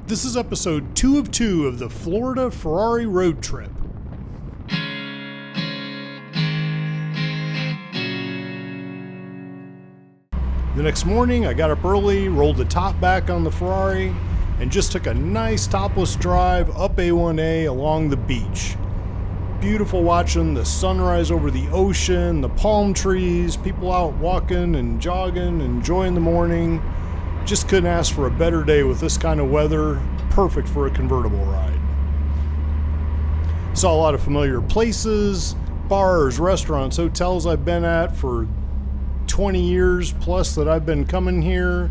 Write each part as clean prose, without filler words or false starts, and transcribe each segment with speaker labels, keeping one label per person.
Speaker 1: This is episode 2 of 2 of the Florida Ferrari road trip. The next morning, I got up early, rolled the top back on the Ferrari, and just took a nice topless drive up A1A along the beach. Beautiful watching the sunrise over the ocean, the palm trees, people out walking and jogging, enjoying the morning. Just couldn't ask for a better day with this kind of weather. Perfect for a convertible ride. Saw a lot of familiar places, bars, restaurants, hotels I've been at for 20 years plus that I've been coming here.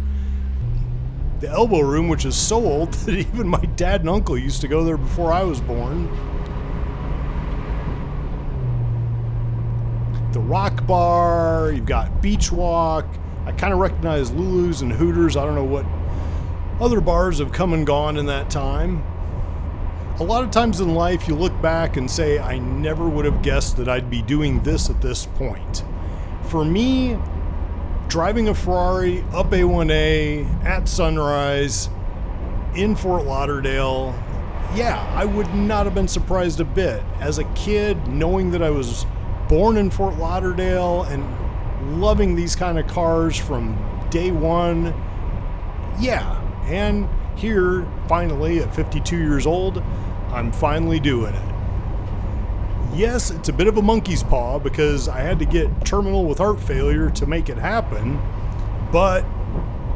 Speaker 1: The Elbow Room, which is so old that even my dad and uncle used to go there before I was born. The Rock Bar, you've got Beach Walk. I kind of recognize Lulu's and Hooters. I don't know what other bars have come and gone in that time. A lot of times in life you look back and say, I never would have guessed that I'd be doing this at this point. For me, driving a Ferrari up A1A at sunrise in Fort Lauderdale, yeah, I would not have been surprised a bit. As a kid, knowing that I was born in Fort Lauderdale and loving these kind of cars from day one, yeah. And here, finally, at 52 years old, I'm finally doing it. Yes, it's a bit of a monkey's paw because I had to get terminal with heart failure to make it happen. But,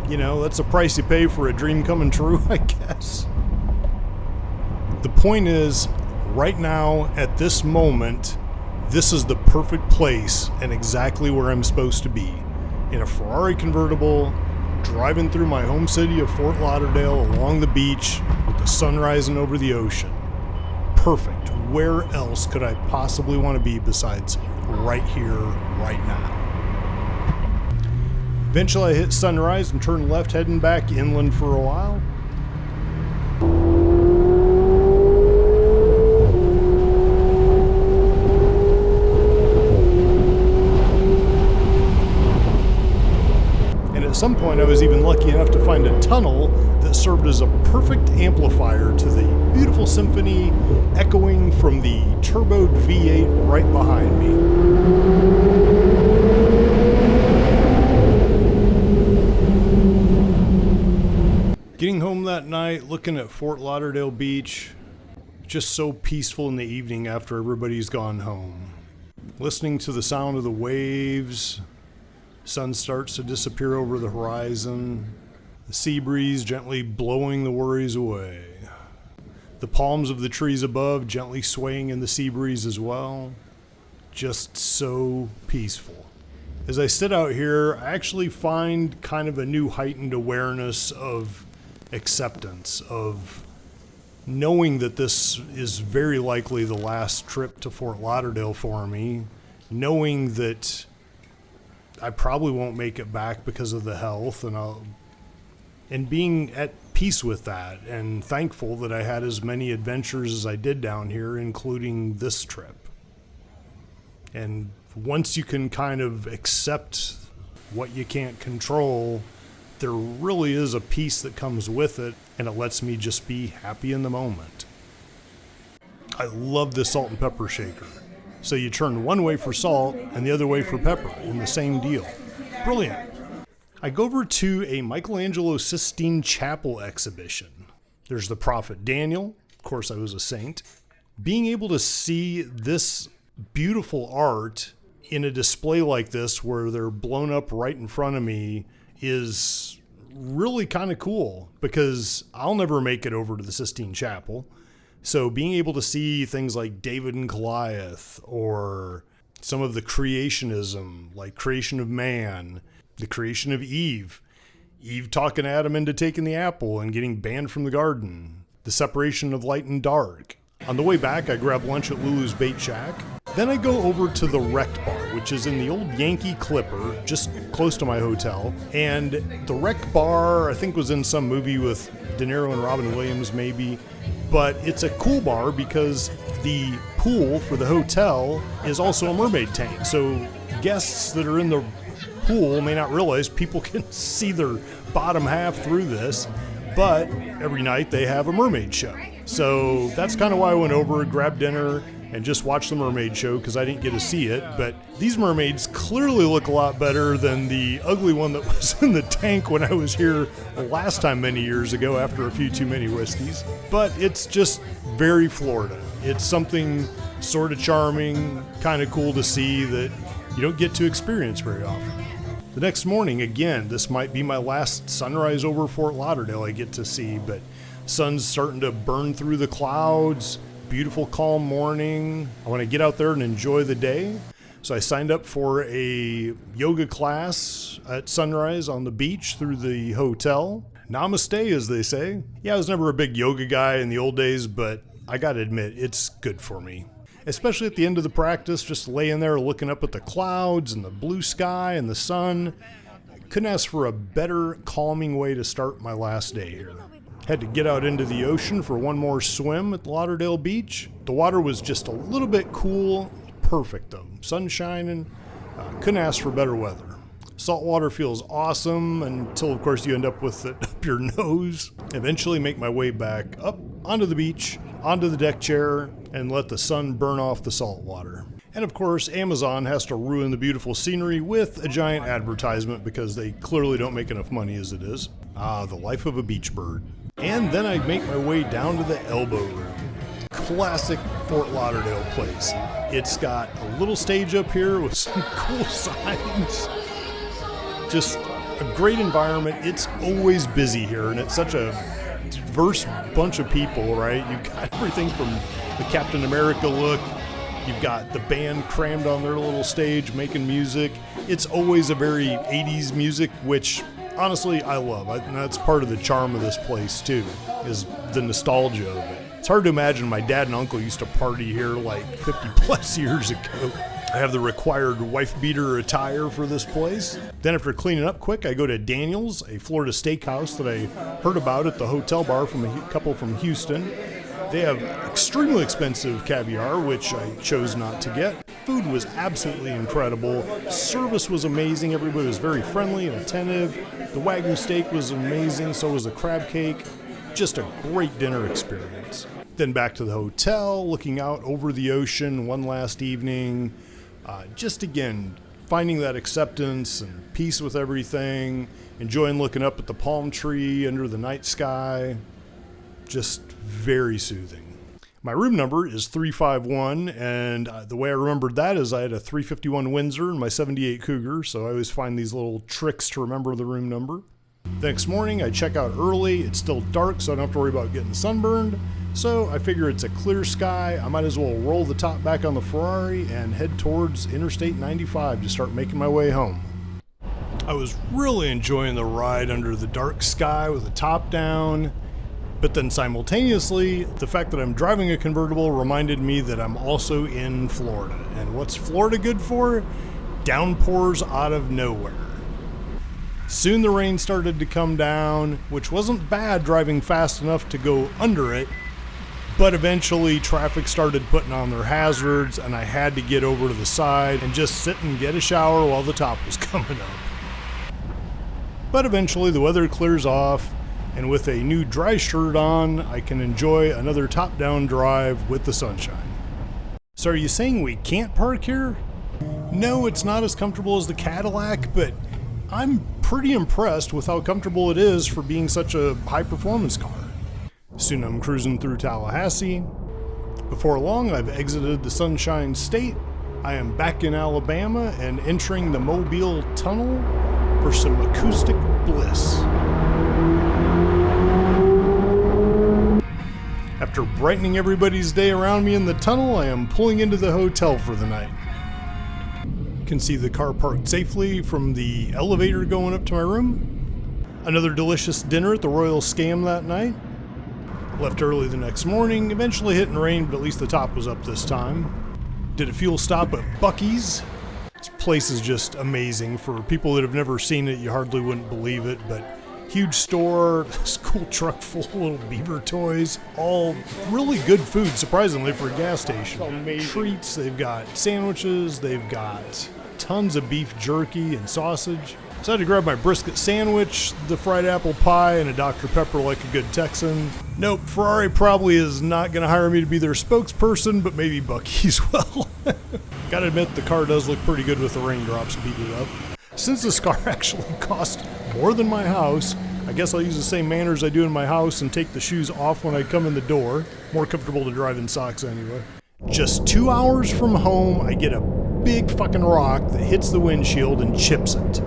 Speaker 1: you know, that's the price you pay for a dream coming true, I guess. The point is, right now, at this moment, this is the perfect place and exactly where I'm supposed to be. In a Ferrari convertible, driving through my home city of Fort Lauderdale along the beach with the sun rising over the ocean. Perfect. Where else could I possibly want to be besides right here, right now? Eventually I hit sunrise and turned left heading back inland for a while. At some point I was even lucky enough to find a tunnel that served as a perfect amplifier to the beautiful symphony echoing from the turboed V8 right behind me. Getting home that night, looking at Fort Lauderdale Beach, just so peaceful in the evening after everybody's gone home. Listening to the sound of the waves. Sun starts to disappear over the horizon. The sea breeze gently blowing the worries away. The palms of the trees above gently swaying in the sea breeze as well. Just so peaceful. As I sit out here, I actually find kind of a new heightened awareness of acceptance, of knowing that this is very likely the last trip to Fort Lauderdale for me, knowing that I probably won't make it back because of the health, and being at peace with that and thankful that I had as many adventures as I did down here, including this trip. And once you can kind of accept what you can't control, there really is a peace that comes with it, and it lets me just be happy in the moment. I love this salt and pepper shaker. So you turn one way for salt and the other way for pepper in the same deal. Brilliant. I go over to a Michelangelo Sistine Chapel exhibition. There's the Prophet Daniel. Of course, I was a saint. Being able to see this beautiful art in a display like this where they're blown up right in front of me is really kind of cool because I'll never make it over to the Sistine Chapel. So being able to see things like David and Goliath or some of the creationism, like creation of man, the creation of Eve talking Adam into taking the apple and getting banned from the garden, the separation of light and dark. On the way back, I grab lunch at Lulu's Bait Shack. Then I go over to the Wrecked Bar, which is in the old Yankee Clipper, just close to my hotel. And the Wrecked Bar, I think, was in some movie with De Niro and Robin Williams, maybe. But it's a cool bar because the pool for the hotel is also a mermaid tank. So guests that are in the pool may not realize people can see their bottom half through this. but every night they have a mermaid show. So that's kind of why I went over, grabbed dinner, and just watched the mermaid show because I didn't get to see it. But these mermaids clearly look a lot better than the ugly one that was in the tank when I was here last time many years ago after a few too many whiskeys. But it's just very Florida. It's something sort of charming, kind of cool to see that you don't get to experience very often. The next morning, again, this might be my last sunrise over Fort Lauderdale I get to see, but sun's starting to burn through the clouds. Beautiful, calm morning. I want to get out there and enjoy the day. So I signed up for a yoga class at sunrise on the beach through the hotel. Namaste, as they say. Yeah, I was never a big yoga guy in the old days, but I got to admit, it's good for me. Especially at the end of the practice, just laying there looking up at the clouds and the blue sky and the sun. Couldn't ask for a better calming way to start my last day here. Had to get out into the ocean for one more swim at Lauderdale Beach. The water was just a little bit cool. Perfect though. Sun shining. Couldn't ask for better weather. Salt water feels awesome until of course you end up with it up your nose. Eventually make my way back up onto the beach, onto the deck chair, and let the sun burn off the salt water. And of course, Amazon has to ruin the beautiful scenery with a giant advertisement because they clearly don't make enough money as it is. The life of a beach bird. And then I'd make my way down to the Elbow Room. Classic Fort Lauderdale place. It's got a little stage up here with some cool signs. Just a great environment. It's always busy here, and it's such a diverse bunch of people, right? You've got everything from the Captain America look. You've got the band crammed on their little stage making music. It's always a very 80s music, which honestly I love. And that's part of the charm of this place too, is the nostalgia of it. It's hard to imagine my dad and uncle used to party here like 50 plus years ago. I have the required wife beater attire for this place. Then after cleaning up quick, I go to Daniel's, a Florida steakhouse that I heard about at the hotel bar from a couple from Houston. They have extremely expensive caviar, which I chose not to get. Food was absolutely incredible. Service was amazing. Everybody was very friendly and attentive. The Wagyu steak was amazing. So was the crab cake. Just a great dinner experience. Then back to the hotel, looking out over the ocean one last evening. Just again, finding that acceptance and peace with everything. Enjoying looking up at the palm tree under the night sky. Just very soothing. My room number is 351, and the way I remembered that is I had a 351 Windsor and my 78 Cougar, so I always find these little tricks to remember the room number. The next morning, I check out early. It's still dark, so I don't have to worry about getting sunburned. So I figure it's a clear sky. I might as well roll the top back on the Ferrari and head towards Interstate 95 to start making my way home. I was really enjoying the ride under the dark sky with the top down. But then simultaneously, the fact that I'm driving a convertible reminded me that I'm also in Florida. And what's Florida good for? Downpours out of nowhere. Soon the rain started to come down, which wasn't bad driving fast enough to go under it. But eventually traffic started putting on their hazards and I had to get over to the side and just sit and get a shower while the top was coming up. But eventually the weather clears off. And with a new dry shirt on, I can enjoy another top-down drive with the sunshine. So are you saying we can't park here? No, it's not as comfortable as the Cadillac, but I'm pretty impressed with how comfortable it is for being such a high-performance car. Soon I'm cruising through Tallahassee. Before long, I've exited the Sunshine State. I am back in Alabama and entering the Mobile Tunnel for some acoustic bliss. After brightening everybody's day around me in the tunnel, I am pulling into the hotel for the night. Can see the car parked safely from the elevator going up to my room. Another delicious dinner at the Royal Scam that night. Left early the next morning, eventually hitting rain, but at least the top was up this time. Did a fuel stop at Buc-ee's. This place is just amazing. For people that have never seen it, you hardly wouldn't believe it, but huge store, this cool truck full of little beaver toys, all really good food, surprisingly, for a gas station. Treats, they've got sandwiches, they've got tons of beef jerky and sausage. So I had to grab my brisket sandwich, the fried apple pie, and a Dr. Pepper like a good Texan. Nope, Ferrari probably is not going to hire me to be their spokesperson, but maybe Bucky's will. Gotta admit, the car does look pretty good with the raindrops beating up. Since this car actually cost more than my house, I guess I'll use the same manners I do in my house and take the shoes off when I come in the door. More comfortable to drive in socks anyway. Just 2 hours from home, I get a big fucking rock that hits the windshield and chips it.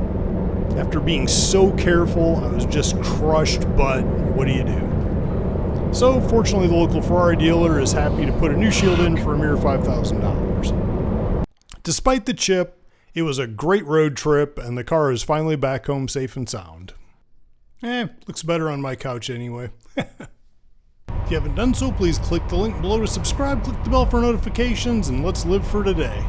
Speaker 1: After being so careful, I was just crushed, but what do you do? So, fortunately, the local Ferrari dealer is happy to put a new shield in for a mere $5,000. Despite the chip, it was a great road trip, and the car is finally back home safe and sound. Looks better on my couch anyway. If you haven't done so, please click the link below to subscribe, click the bell for notifications, and let's live for today.